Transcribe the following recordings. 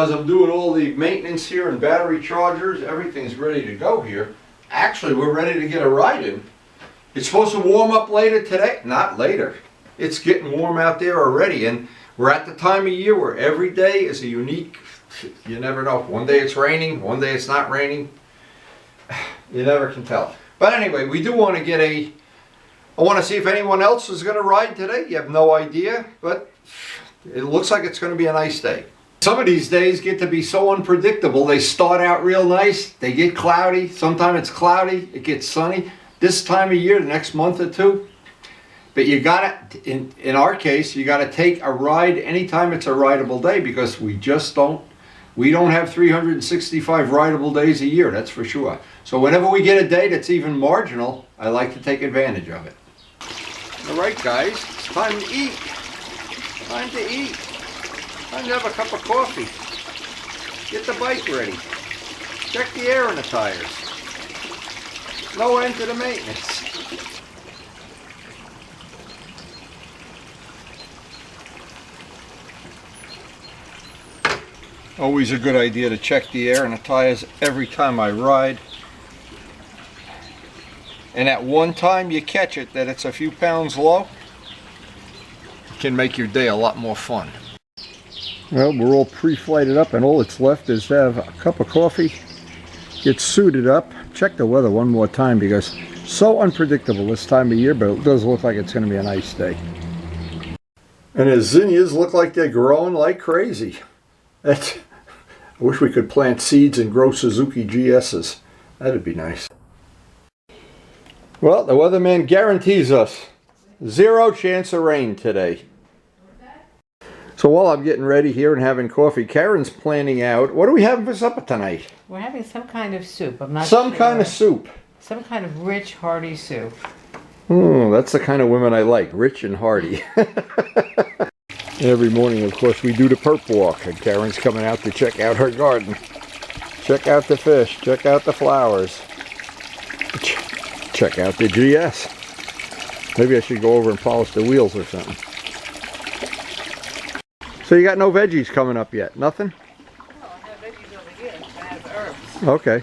as I'm doing all the maintenance here and battery chargers, everything's ready to go here. Actually, we're ready to get a ride in. It's supposed to warm up later today. Not later. It's getting warm out there already, and we're at the time of year where every day is a unique, you never know. One day it's raining, one day it's not raining. You never can tell. But anyway, we do want to get I want to see if anyone else is going to ride today. You have no idea, but it looks like it's going to be a nice day. Some of these days get to be so unpredictable. They start out real nice, they get cloudy, sometimes it's cloudy, it gets sunny. This time of year, the next month or two. But you gotta, in our case, you gotta take a ride anytime it's a rideable day, because we don't have 365 rideable days a year, that's for sure. So whenever we get a day that's even marginal, I like to take advantage of it. All right, guys, it's time to eat. Time to eat. Time to have a cup of coffee. Get the bike ready. Check the air in the tires. No end to the maintenance. Always a good idea to check the air in the tires every time I ride. And at one time you catch it that it's a few pounds low, it can make your day a lot more fun. Well, we're all pre-flighted up, and all that's left is to have a cup of coffee, get suited up, check the weather one more time, because it's so unpredictable this time of year, but it does look like it's going to be a nice day. And the zinnias look like they're growing like crazy. I wish we could plant seeds and grow Suzuki GS's. That'd be nice. Well, the weatherman guarantees us 0 chance of rain today. So while I'm getting ready here and having coffee, Karen's planning out. What are we having for supper tonight? We're having some kind of soup. I'm not sure. Some kind of soup. Some kind of rich, hearty soup. That's the kind of women I like, rich and hearty. Every morning, of course, we do the perp walk, and Karen's coming out to check out her garden. Check out the fish, check out the flowers. Check out the GS. Maybe I should go over and polish the wheels or something. So you got no veggies coming up yet? Nothing? No, I have veggies over here. I have herbs. Okay.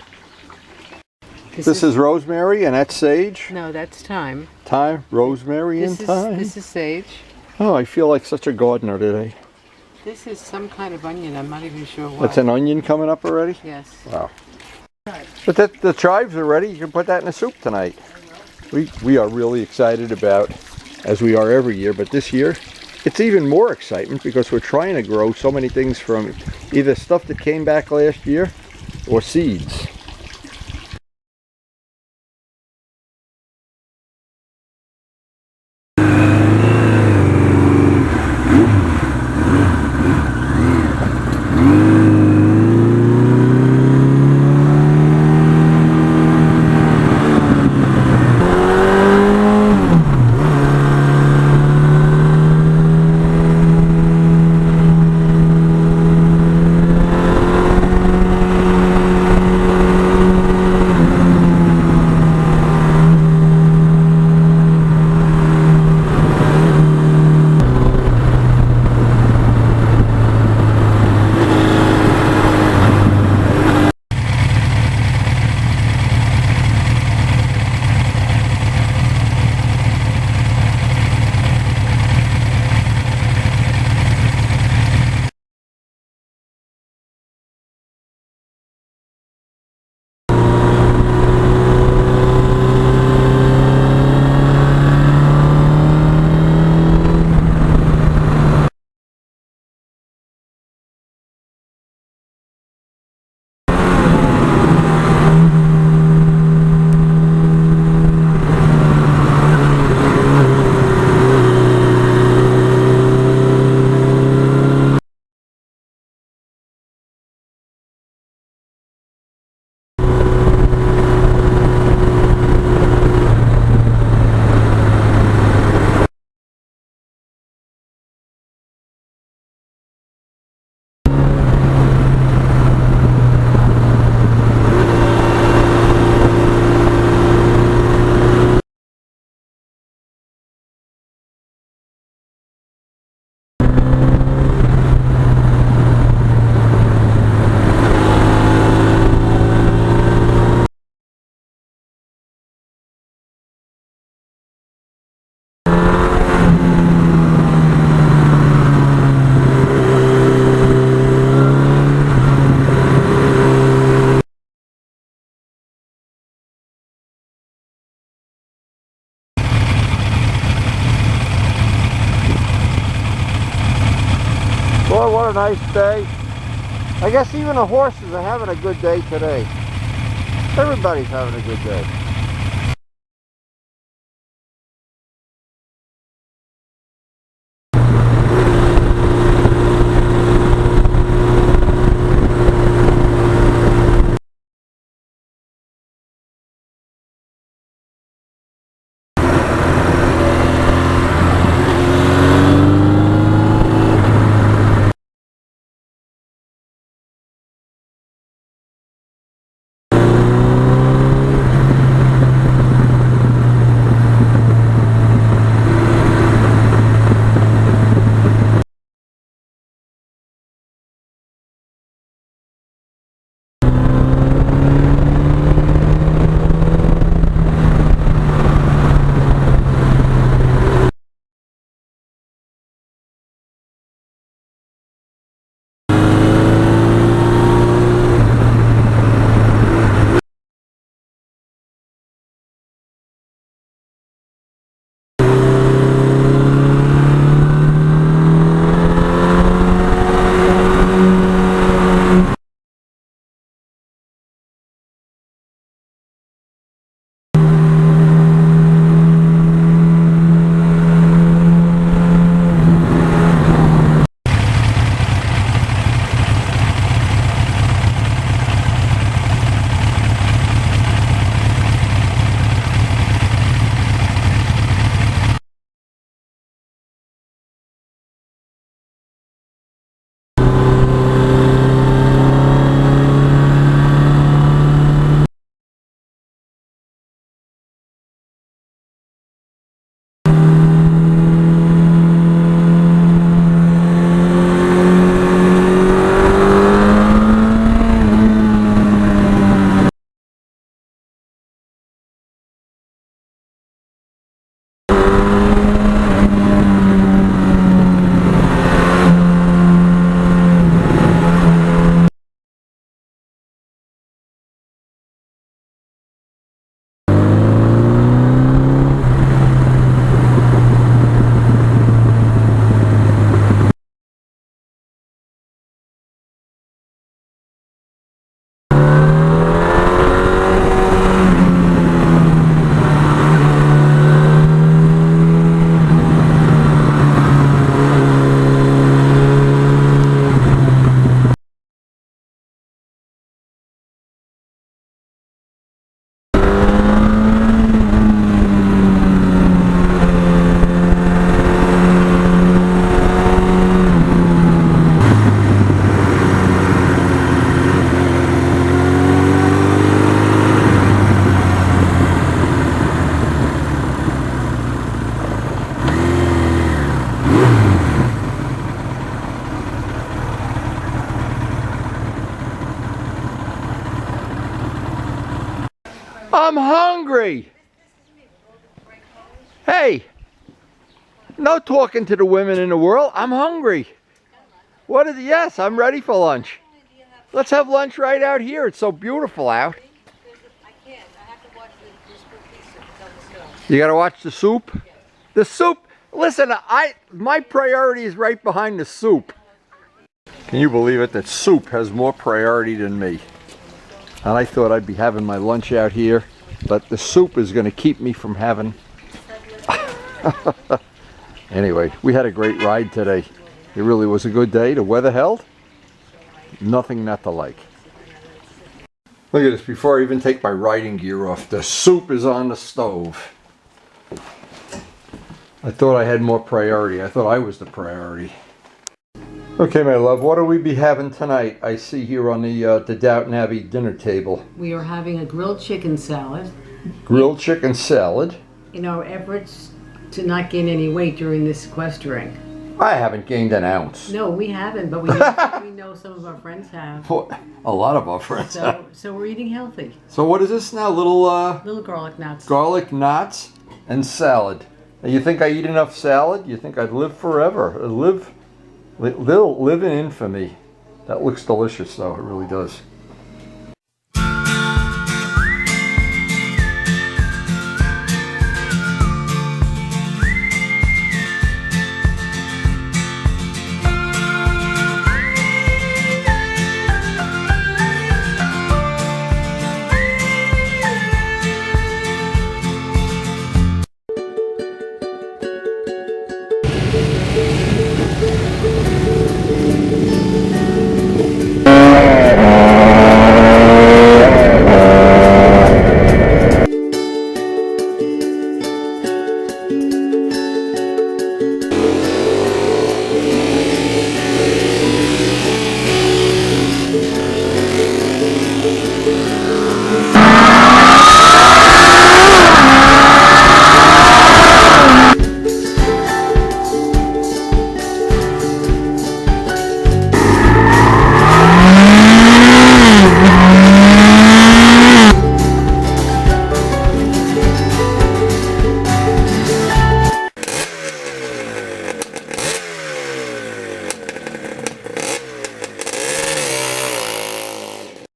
This is rosemary, and that's sage? No, that's thyme. Thyme, rosemary, and thyme? This is sage. Oh, I feel like such a gardener today. This is some kind of onion. I'm not even sure what. That's an onion coming up already? Yes. Wow. But the chives are ready. You can put that in the soup tonight. We are really excited about, as we are every year, but this year it's even more excitement because we're trying to grow so many things from either stuff that came back last year or seeds. Oh, what a nice day. I guess even the horses are having a good day today. Everybody's having a good day. I'm hungry. Hey, no talking to the women in the world. I'm hungry. What is it? Yes, I'm ready for lunch. Let's have lunch right out here. It's so beautiful out. I can't. I have to watch this piece on the stove. You gotta watch the soup? The soup, listen, my priority is right behind the soup. Can you believe it that soup has more priority than me? And I thought I'd be having my lunch out here, but the soup is gonna keep me from having. Anyway, we had a great ride today. It really was a good day. The weather held. Nothing not to like. Look at this, before I even take my riding gear off, the soup is on the stove. I thought I had more priority. I thought I was the priority. Okay, my love, what will we be having tonight? I see here on the Downton Abbey dinner table. We are having a grilled chicken salad. Grilled chicken salad. In our efforts to not gain any weight during this sequestering. I haven't gained an ounce. No, we haven't, but we know some of our friends have. A lot of our friends have. So we're eating healthy. So what is this now? Little garlic knots. Garlic knots and salad. And you think I eat enough salad? You think I'd live forever? Live in infamy. That looks delicious though, it really does.